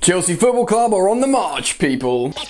Chelsea Football Club are on the march, people. Hey,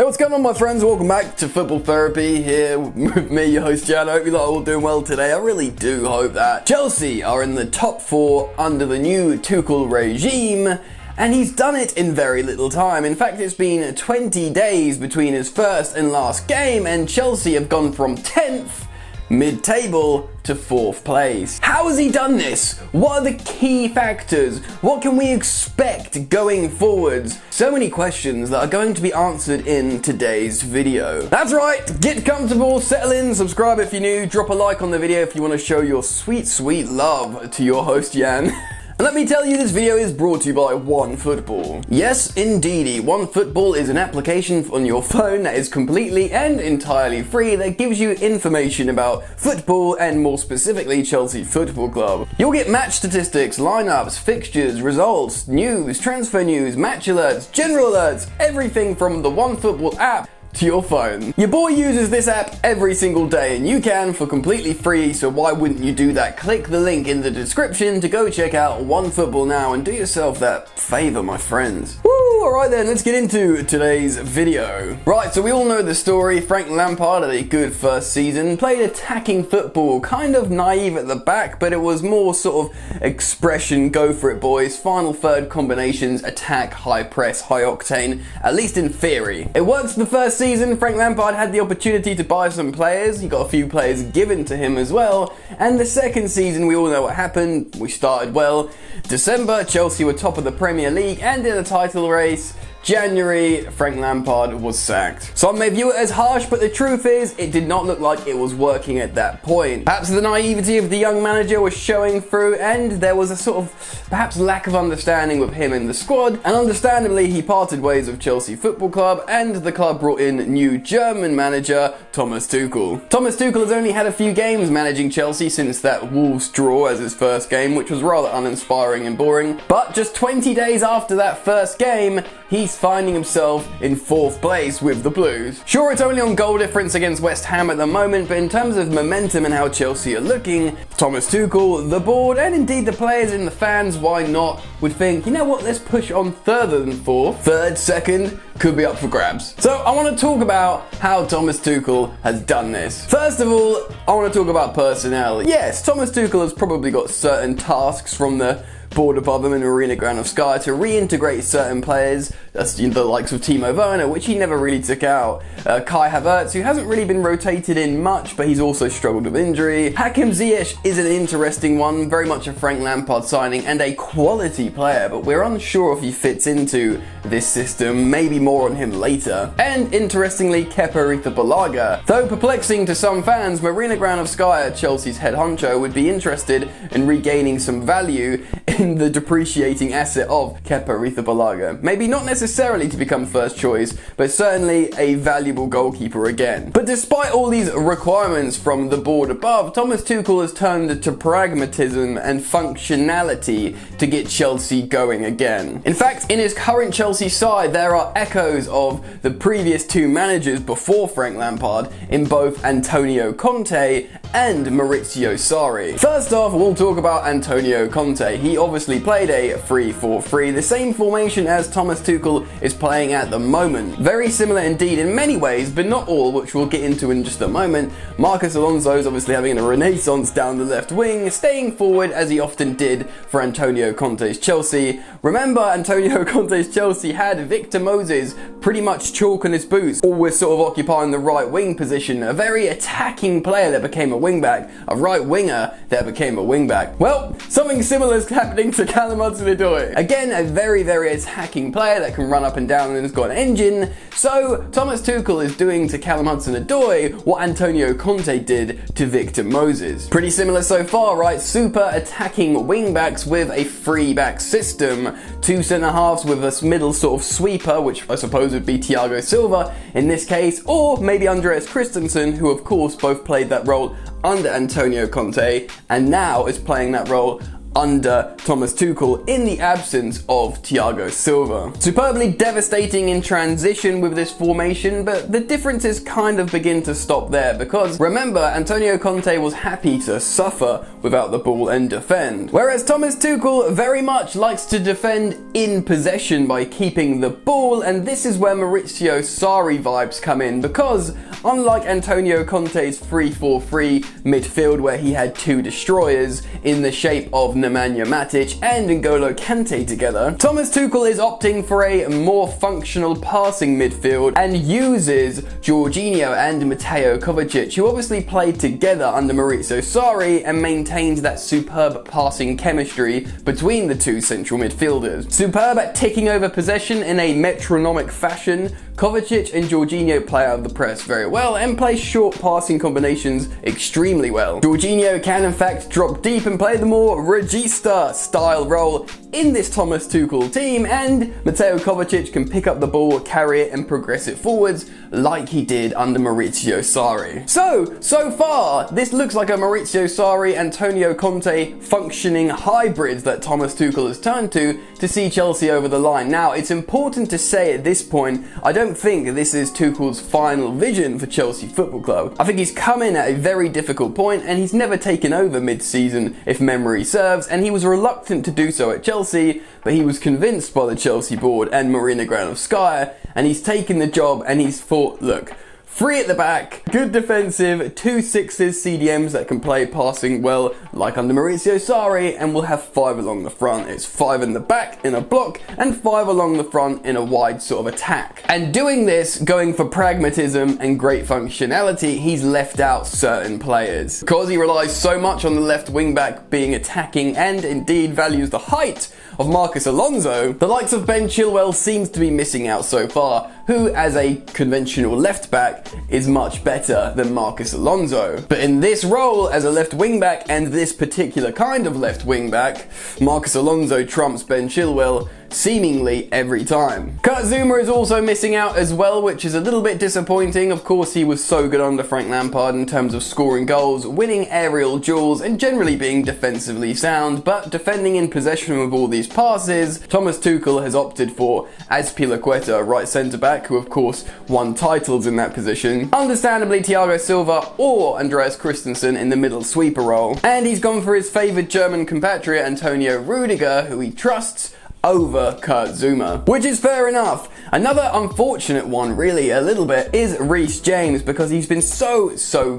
what's going on, my friends? Welcome back to Football Therapy here with me, your host Jan. I hope you lot are all doing well today. I really do hope that Chelsea are in the top four under the new Tuchel regime, and he's done it in very little time. In fact, it's been 20 days between his first and last game, and Chelsea have gone from 10th mid-table to 4th place. How has he done this? What are the key factors? What can we expect going forwards? So many questions that are going to be answered in today's video. That's right, get comfortable, settle in, subscribe if you're new, drop a like on the video if you want to show your sweet, sweet love to your host Jan. And let me tell you, this video is brought to you by OneFootball. Yes, indeedy, OneFootball is an application on your phone that is completely and entirely free that gives you information about football and more specifically Chelsea Football Club. You'll get match statistics, lineups, fixtures, results, news, transfer news, match alerts, general alerts, everything from the OneFootball app to your phone. Your boy uses this app every single day and you can for completely free, so why wouldn't you do that? Click the link in the description to go check out OneFootball now and do yourself that favor, my friends. Woo! Alright then, let's get into today's video. Right, so we all know the story. Frank Lampard had a good first season, played attacking football, kind of naive at the back, but it was more sort of expression, go for it boys, final third combinations, attack, high press, high octane, at least in theory. It worked the first season. Frank Lampard had the opportunity to buy some players. He got a few players given to him as well. And the second season, we all know what happened. We started well. December, Chelsea were top of the Premier League and in a title race. January, Frank Lampard was sacked. Some may view it as harsh, but the truth is, it did not look like it was working at that point. Perhaps the naivety of the young manager was showing through, and there was a sort of, perhaps lack of understanding with him in the squad, and understandably, he parted ways with Chelsea Football Club, and the club brought in new German manager, Thomas Tuchel. Thomas Tuchel has only had a few games managing Chelsea since that Wolves draw as his first game, which was rather uninspiring and boring, but just 20 days after that first game, he's finding himself in 4th place with the Blues. Sure, it's only on goal difference against West Ham at the moment, but in terms of momentum and how Chelsea are looking, Thomas Tuchel, the board, and indeed the players and the fans, why not, would think, you know what, let's push on further than 4th. 3rd, 2nd, could be up for grabs. So I want to talk about how Thomas Tuchel has done this. First of all, I want to talk about personnel. Yes, Thomas Tuchel has probably got certain tasks from the board above him in Marina Granovskaya to reintegrate certain players. That's the likes of Timo Werner, which he never really took out. Kai Havertz, who hasn't really been rotated in much, but he's also struggled with injury. Hakim Ziyech is an interesting one, very much a Frank Lampard signing and a quality player, but we're unsure if he fits into this system, maybe more on him later. And interestingly, Kepa Arrizabalaga. Though perplexing to some fans, Marina Granovskaya, Chelsea's head honcho, would be interested in regaining some value in the depreciating asset of Kepa Arrizabalaga. Maybe not necessarily to become first choice, but certainly a valuable goalkeeper again. But despite all these requirements from the board above, Thomas Tuchel has turned to pragmatism and functionality to get Chelsea going again. In fact, in his current Chelsea side, there are echoes of the previous two managers before Frank Lampard in both Antonio Conte and Maurizio Sarri. First off, we'll talk about Antonio Conte. He obviously played a 3-4-3, the same formation as Thomas Tuchel is playing at the moment. Very similar indeed in many ways, but not all, which we'll get into in just a moment. Marcos Alonso is obviously having a renaissance down the left wing, staying forward as he often did for Antonio Conte's Chelsea. Remember, Antonio Conte's Chelsea had Victor Moses pretty much chalk on his boots, always sort of occupying the right wing position, a very attacking player that became a wingback, a right winger that became a wingback. Well, something similar is happening to Callum Hudson-Odoi. Again, a very, very attacking player that can run up and down and has got an engine. So Thomas Tuchel is doing to Callum Hudson-Odoi what Antonio Conte did to Victor Moses. Pretty similar so far, right? Super attacking wingbacks with a 3-back system. 2 centre-halves with a middle sort of sweeper, which I suppose would be Thiago Silva in this case, or maybe Andreas Christensen, who of course both played that role under Antonio Conte and now is playing that role under Thomas Tuchel in the absence of Thiago Silva. Superbly devastating in transition with this formation, but the differences kind of begin to stop there because remember, Antonio Conte was happy to suffer without the ball and defend, whereas Thomas Tuchel very much likes to defend in possession by keeping the ball, and this is where Maurizio Sarri vibes come in because unlike Antonio Conte's 3-4-3 midfield where he had two destroyers in the shape of Nemanja Matic and N'Golo Kante together, Thomas Tuchel is opting for a more functional passing midfield and uses Jorginho and Mateo Kovacic, who obviously played together under Maurizio Sarri and maintained that superb passing chemistry between the two central midfielders. Superb at taking over possession in a metronomic fashion, Kovacic and Jorginho play out of the press very well and play short passing combinations extremely well. Jorginho can in fact drop deep and play the more regista style role in this Thomas Tuchel team, and Mateo Kovacic can pick up the ball, carry it and progress it forwards like he did under Maurizio Sarri. So far, this looks like a Maurizio Sarri, Antonio Conte functioning hybrid that Thomas Tuchel has turned to see Chelsea over the line. Now, it's important to say at this point, I don't think this is Tuchel's final vision for Chelsea Football Club. I think he's come in at a very difficult point and he's never taken over mid-season if memory serves, and he was reluctant to do so at Chelsea, but he was convinced by the Chelsea board and Marina Granovskaya, and he's taken the job and he's thought, look, 3 at the back, good defensive, 2 6s CDMs that can play passing well like under Maurizio Sarri, and we'll have 5 along the front. It's 5 in the back in a block and 5 along the front in a wide sort of attack. And doing this, going for pragmatism and great functionality, he's left out certain players. Because he relies so much on the left wing back being attacking and indeed values the height of Marcus Alonso, the likes of Ben Chilwell seems to be missing out so far, who as a conventional left back is much better than Marcus Alonso. But in this role as a left wing back and this particular kind of left wing back, Marcus Alonso trumps Ben Chilwell seemingly every time. Kurt Zouma is also missing out as well, which is a little bit disappointing. Of course, he was so good under Frank Lampard in terms of scoring goals, winning aerial duels, and generally being defensively sound, but defending in possession with all these passes, Thomas Tuchel has opted for Azpilicueta, right centre-back, who of course won titles in that position, understandably Thiago Silva or Andreas Christensen in the middle sweeper role, and he's gone for his favoured German compatriot Antonio Rudiger, who he trusts over Kurt Zouma, which is fair enough. Another unfortunate one, really, a little bit, is Reece James, because he's been so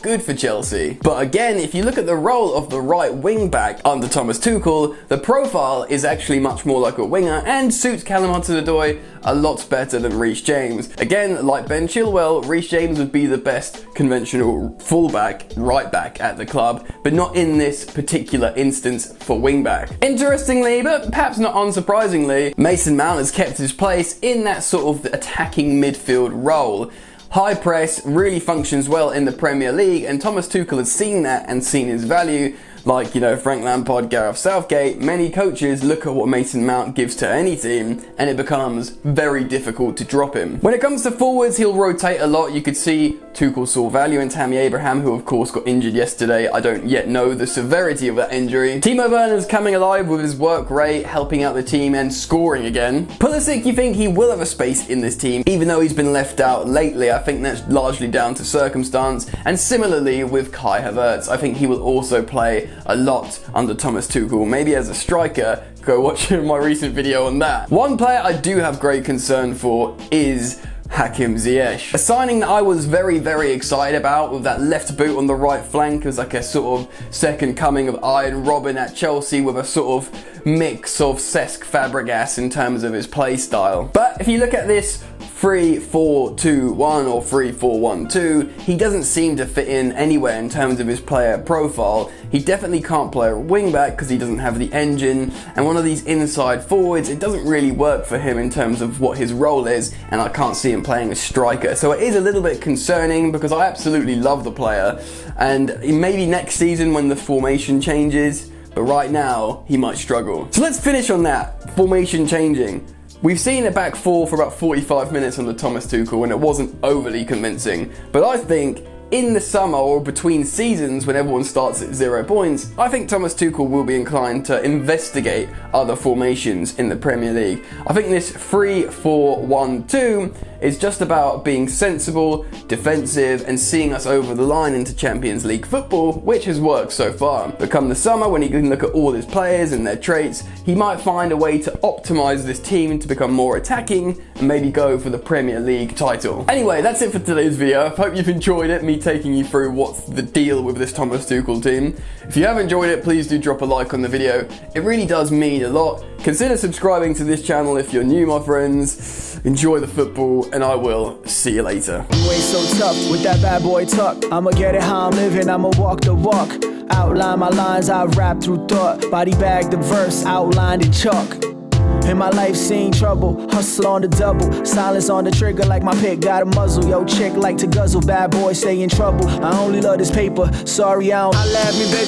good for Chelsea. But again, if you look at the role of the right wing back under Thomas Tuchel, the profile is actually much more like a winger and suits Callum Hudson-Odoi a lot better than Reece James. Again, like Ben Chilwell, Reece James would be the best conventional fullback, right back at the club, but not in this particular instance for wing back. Interestingly, but perhaps not unsurprisingly, Mason Mount has kept his place in that sort of attacking midfield role. High press really functions well in the Premier League, and Thomas Tuchel has seen that and seen his value. Like, Frank Lampard, Gareth Southgate, many coaches look at what Mason Mount gives to any team and it becomes very difficult to drop him. When it comes to forwards, he'll rotate a lot. You could see Tuchel saw value in Tammy Abraham, who of course got injured yesterday. I don't yet know the severity of that injury. Timo Werner's coming alive with his work rate, helping out the team and scoring again. Pulisic, you think he will have a space in this team, even though he's been left out lately. I think that's largely down to circumstance. And similarly with Kai Havertz, I think he will also play a lot under Thomas Tuchel, maybe as a striker. Go watch my recent video on that. One player I do have great concern for is Hakim Ziyech. A signing that I was very excited about, with that left boot on the right flank as like a sort of second coming of Iron Robin at Chelsea, with a sort of mix of Cesc Fabregas in terms of his play style. But if you look at this 3-4-2-1 or 3-4-1-2, he doesn't seem to fit in anywhere in terms of his player profile. He definitely can't play a wing back because he doesn't have the engine, and one of these inside forwards, it doesn't really work for him in terms of what his role is, and I can't see him playing a striker. So it is a little bit concerning, because I absolutely love the player, and maybe next season when the formation changes, but right now he might struggle. So let's finish on that, formation changing. We've seen a back four for about 45 minutes under Thomas Tuchel and it wasn't overly convincing, but I think in the summer or between seasons when everyone starts at 0 points, I think Thomas Tuchel will be inclined to investigate other formations in the Premier League. I think this 3-4-1-2 is just about being sensible, defensive, and seeing us over the line into Champions League football, which has worked so far. But come the summer, when he can look at all his players and their traits, he might find a way to optimise this team to become more attacking and maybe go for the Premier League title. Anyway, that's it for today's video. I hope you've enjoyed it, me taking you through what's the deal with this Thomas Tuchel team. If you have enjoyed it, please do drop a like on the video. It really does mean a lot. Consider subscribing to this channel if you're new, my friends. Enjoy the football, and I will see you later. You ain't so tough with that bad boy tuck. I'ma get it how I'm living, I'ma walk the walk. Outline my lines, I rap through thought. Body bag the verse, outlined in chalk. In my life seen trouble, hustle on the double. Silence on the trigger like my pick got a muzzle. Yo chick like to guzzle, bad boy stay in trouble. I only love this paper, sorry I don't. I laugh me baby.